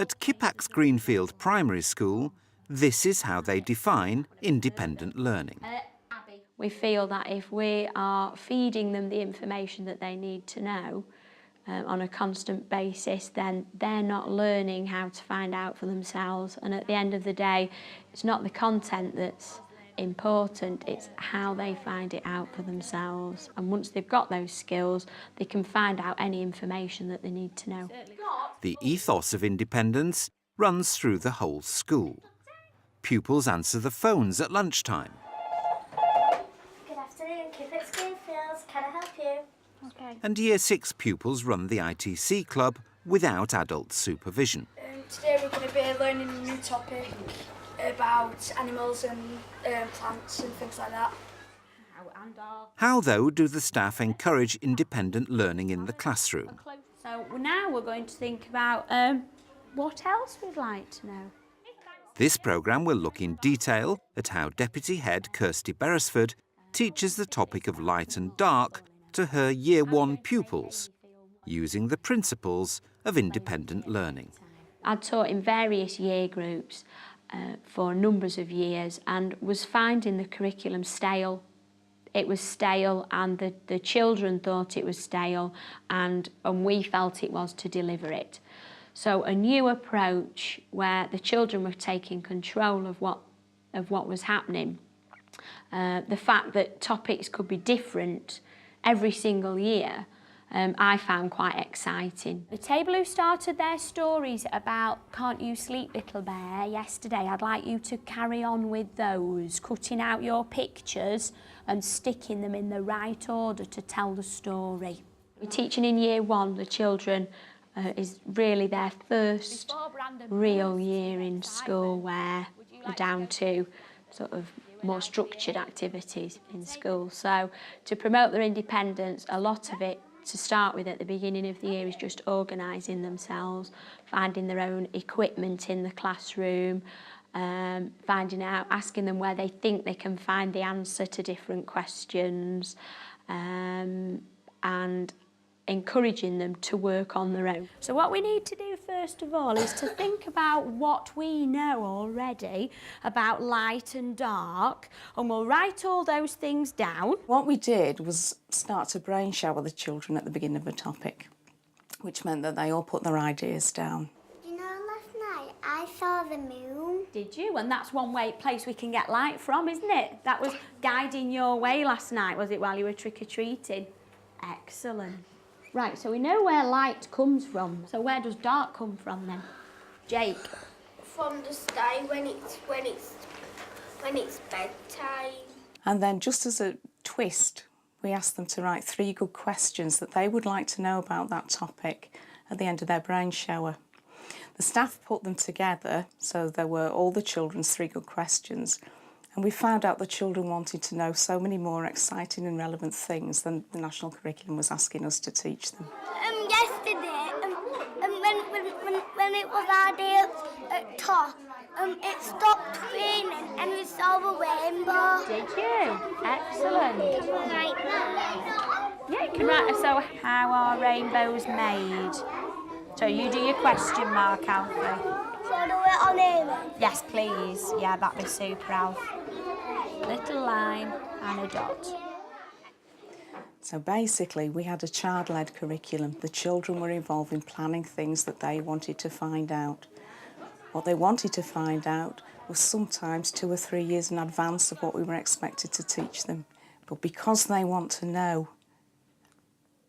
At Kippax Greenfield Primary School, this is how they define independent learning. We feel that if we are feeding them the information that they need to know on a constant basis, then they're not learning how to find out for themselves. And at the end of the day, it's not the content that's important, it's how they find it out for themselves. And once they've got those skills, they can find out any information that they need to know. The ethos of independence runs through the whole school. Pupils answer the phones at lunchtime. Good afternoon, Kippax Greenfields. Can I help you? Okay. And Year 6 pupils run the ITC club without adult supervision. Today we're going to be learning a new topic about animals and plants and things like that. How, though, do the staff encourage independent learning in the classroom? So now we're going to think about what else we'd like to know. This programme will look in detail at how Deputy Head Kirsty Beresford teaches the topic of light and dark to her Year 1 pupils, using the principles of independent learning. I'd taught in various year groups for numbers of years and was finding the curriculum stale. It was stale and the children thought it was stale and we felt it was to deliver it. So a new approach where the children were taking control of what was happening. The fact that topics could be different every single year I found quite exciting. The table who started their stories about Can't You Sleep Little Bear yesterday, I'd like you to carry on with those, cutting out your pictures and sticking them in the right order to tell the story. We're teaching in Year 1, the children is really their first real year in school where they're down to sort of more structured activities in school. So to promote their independence, a lot of it to start with at the beginning of the year is just organising themselves, finding their own equipment in the classroom, finding out, asking them where they think they can find the answer to different questions, and encouraging them to work on their own. So what we need to do first of all is to think about what we know already about light and dark, and we'll write all those things down. What we did was start to brain shower the children at the beginning of a topic, which meant that they all put their ideas down. You know, last night I saw the moon. Did you? And that's one place we can get light from, isn't it? That was guiding your way last night, was it, while you were trick-or-treating? Excellent. Right, so we know where light comes from. So where does dark come from then? Jake? From the sky when it's bedtime. And then just as a twist, we asked them to write 3 good questions that they would like to know about that topic at the end of their brain shower. The staff put them together, so there were all the children's 3 good questions, and we found out the children wanted to know so many more exciting and relevant things than the national curriculum was asking us to teach them. Yesterday, when it was our day at top, it stopped raining and we saw the rainbow. Did you? Excellent. Right now. Yeah, you can write. So how are rainbows made? So you do your question mark, Alfie. So do it on here. Yes, please. Yeah, that'd be super, Alf. Little line and a dot. So basically, we had a child-led curriculum. The children were involved in planning things that they wanted to find out. What they wanted to find out was sometimes 2 or 3 years in advance of what we were expected to teach them. But because they want to know,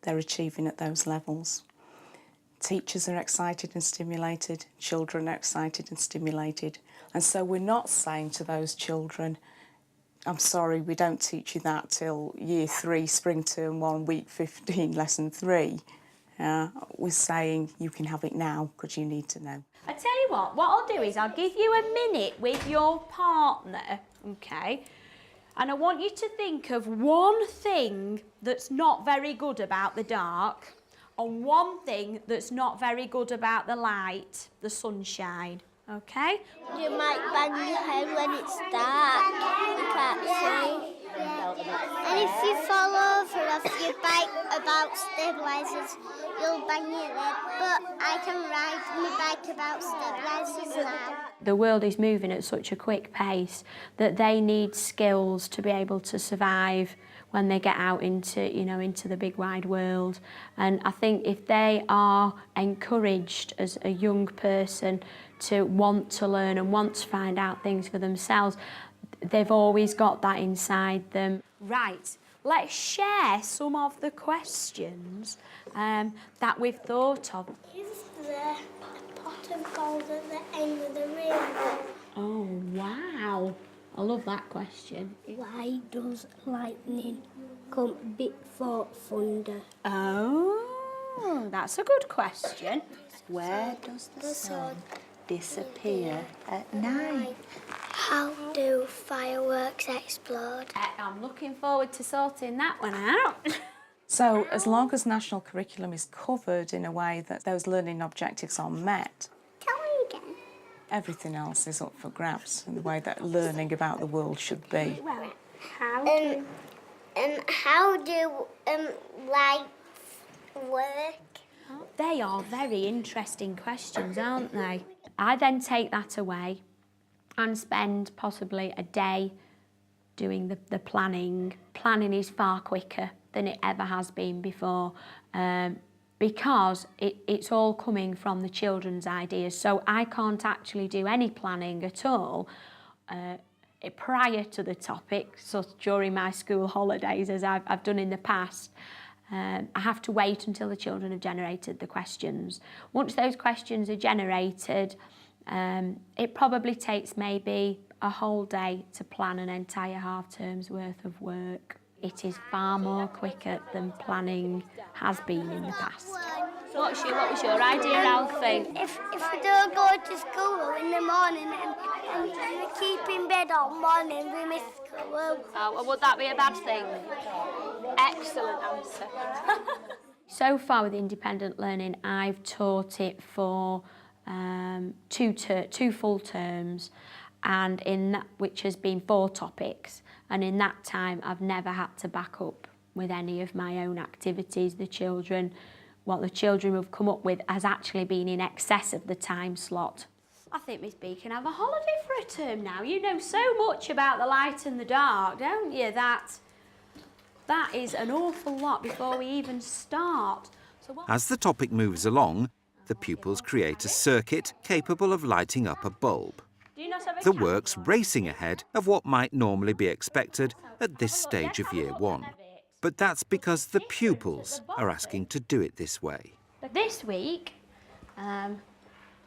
they're achieving at those levels. Teachers are excited and stimulated, children are excited and stimulated. And so we're not saying to those children, I'm sorry, we don't teach you that till Year 3, Spring Term 1, Week 15, Lesson 3. We're saying you can have it now because you need to know. I tell you what I'll do is I'll give you a minute with your partner, okay? And I want you to think of one thing that's not very good about the dark and one thing that's not very good about the light, the sunshine, okay? You might bang your head when it's dark. You can't see. And if you fall over off your bike about stabilisers, you'll bang your head, but I can ride my bike about stabilisers now. The world is moving at such a quick pace that they need skills to be able to survive when they get out into, into the big wide world. And I think if they are encouraged as a young person to want to learn and want to find out things for themselves, they've always got that inside them. Right, let's share some of the questions that we've thought of. Is there a pot of gold at the end of the rainbow? Oh, wow. I love that question. Why does lightning come before thunder? Oh, that's a good question. Where does the sun disappear at night? How do fireworks explode? I'm looking forward to sorting that one out. So as long as national curriculum is covered in a way that those learning objectives are met, Tell me again. everything else is up for grabs in the way that learning about the world should be. Well, how do lights work? They are very interesting questions, aren't they? I then take that away and spend possibly a day doing the planning. Planning is far quicker than it ever has been before because it's all coming from the children's ideas. So I can't actually do any planning at all prior to the topic, so during my school holidays, as I've done in the past. I have to wait until the children have generated the questions. Once those questions are generated, it probably takes maybe a whole day to plan an entire half term's worth of work. It is far more quicker than planning has been in the past. So what was your idea, Alfie? If we don't go to school in the morning and we keep in bed all morning, we miss school. Oh, would that be a bad thing? Excellent answer. So far with independent learning, I've taught it for two full terms, and in that, which has been 4 topics. And in that time, I've never had to back up with any of my own activities. What the children have come up with has actually been in excess of the time slot. I think Miss B can have a holiday for a term now. You know so much about the light and the dark, don't you? That is an awful lot before we even start. As the topic moves along, the pupils create a circuit capable of lighting up a bulb. The work's racing ahead of what might normally be expected at this stage of Year 1. But that's because the pupils are asking to do it this way. This week,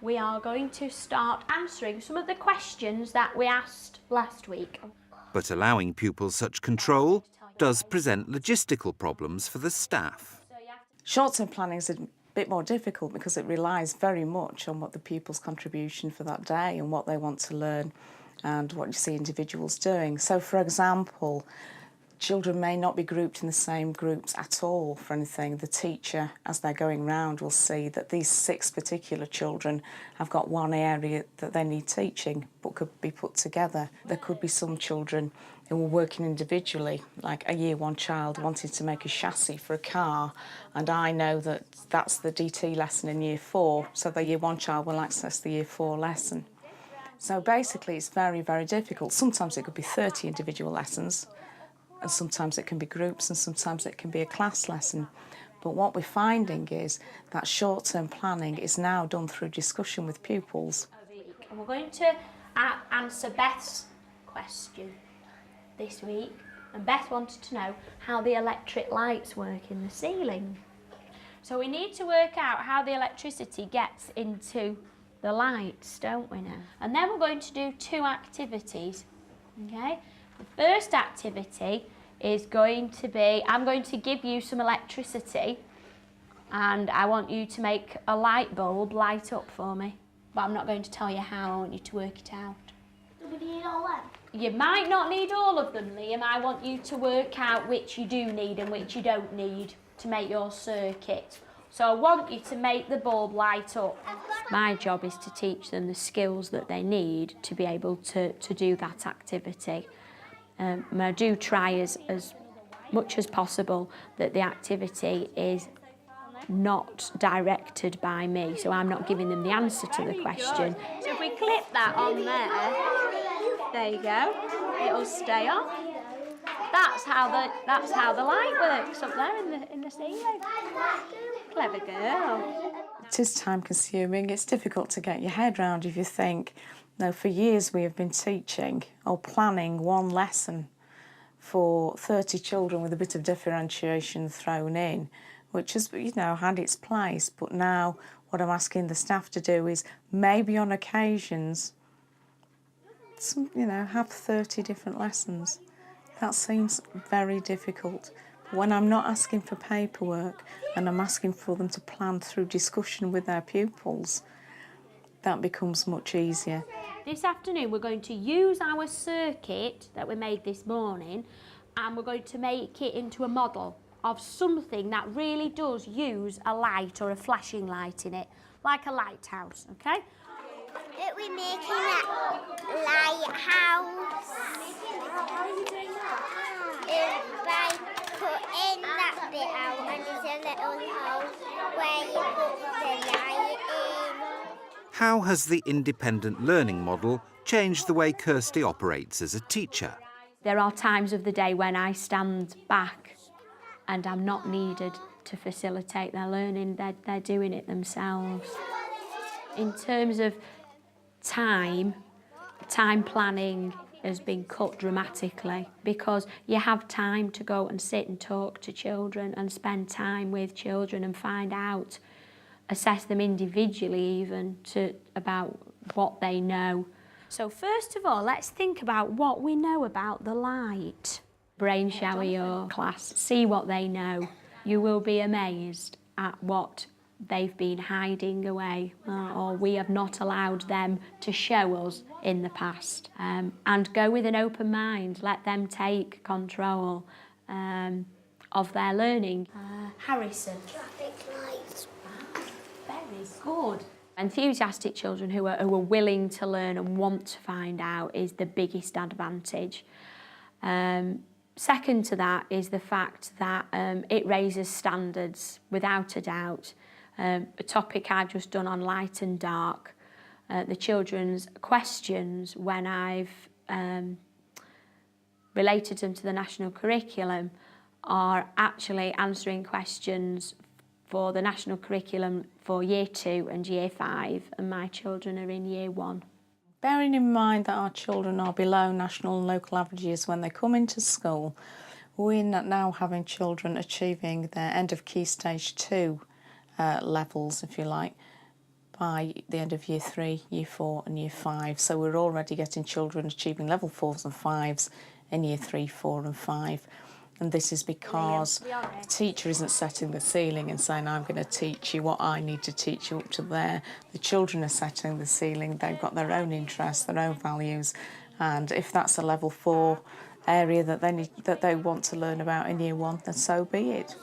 we are going to start answering some of the questions that we asked last week. But allowing pupils such control does present logistical problems for the staff. Short-term planning is a bit more difficult because it relies very much on what the pupils' contribution for that day and what they want to learn and what you see individuals doing. So, for example, children may not be grouped in the same groups at all for anything. The teacher, as they're going round, will see that these 6 particular children have got one area that they need teaching but could be put together. There could be some children who were working individually, like a Year 1 child wanting to make a chassis for a car, and I know that that's the DT lesson in Year 4, so the Year 1 child will access the Year 4 lesson. So basically it's very, very difficult. Sometimes it could be 30 individual lessons, and sometimes it can be groups, and sometimes it can be a class lesson. But what we're finding is that short-term planning is now done through discussion with pupils. And we're going to answer Beth's question this week. And Beth wanted to know how the electric lights work in the ceiling. So we need to work out how the electricity gets into the lights, don't we now? And then we're going to do 2 activities, okay? The first activity is going to be, I'm going to give you some electricity and I want you to make a light bulb light up for me. But I'm not going to tell you how, I want you to work it out. Do we need all them? You might not need all of them, Liam. I want you to work out which you do need and which you don't need to make your circuit. So I want you to make the bulb light up. My job is to teach them the skills that they need to be able to do that activity. And I do try as much as possible that the activity is not directed by me, so I'm not giving them the answer to the question. So if we clip that on there you go, it'll stay on. That's how the light works up there in the ceiling. Clever girl. It is time consuming. It's difficult to get your head round if you think, no, for years we have been teaching or planning one lesson for 30 children with a bit of differentiation thrown in, which has, you know, had its place. But now what I'm asking the staff to do is maybe on occasions, have 30 different lessons. That seems very difficult. When I'm not asking for paperwork and I'm asking for them to plan through discussion with their pupils, that becomes much easier. This afternoon we're going to use our circuit that we made this morning, and we're going to make it into a model of something that really does use a light or a flashing light in it, like a lighthouse, okay? We're making a lighthouse by putting that bit out, and there's a little hole where you put the light in. How has the independent learning model changed the way Kirsty operates as a teacher? There are times of the day when I stand back and I'm not needed to facilitate their learning. They're doing it themselves. In terms of time planning has been cut dramatically because you have time to go and sit and talk to children and spend time with children and find out, assess them individually even about what they know. So first of all, let's think about what we know about the light. Brain shower your class, see what they know. You will be amazed at what they've been hiding away or we have not allowed them to show us in the past. And go with an open mind, let them take control of their learning. Harrison. Traffic lights. Very good. Enthusiastic children who are willing to learn and want to find out is the biggest advantage. Second to that is the fact that it raises standards without a doubt. A topic I've just done on light and dark, the children's questions when I've related them to the national curriculum are actually answering questions for the national curriculum for Year 2 and Year 5, and my children are in Year 1. Bearing in mind that our children are below national and local averages when they come into school, we're now having children achieving their end of Key Stage 2 levels, if you like, by the end of Year 3, Year 4 and Year 5. So we're already getting children achieving level 4s and 5s in Year 3, 4 and 5. And this is because the teacher isn't setting the ceiling and saying, I'm going to teach you what I need to teach you up to there. The children are setting the ceiling. They've got their own interests, their own values. And if that's a level 4 area that they want to learn about in Year 1, then so be it.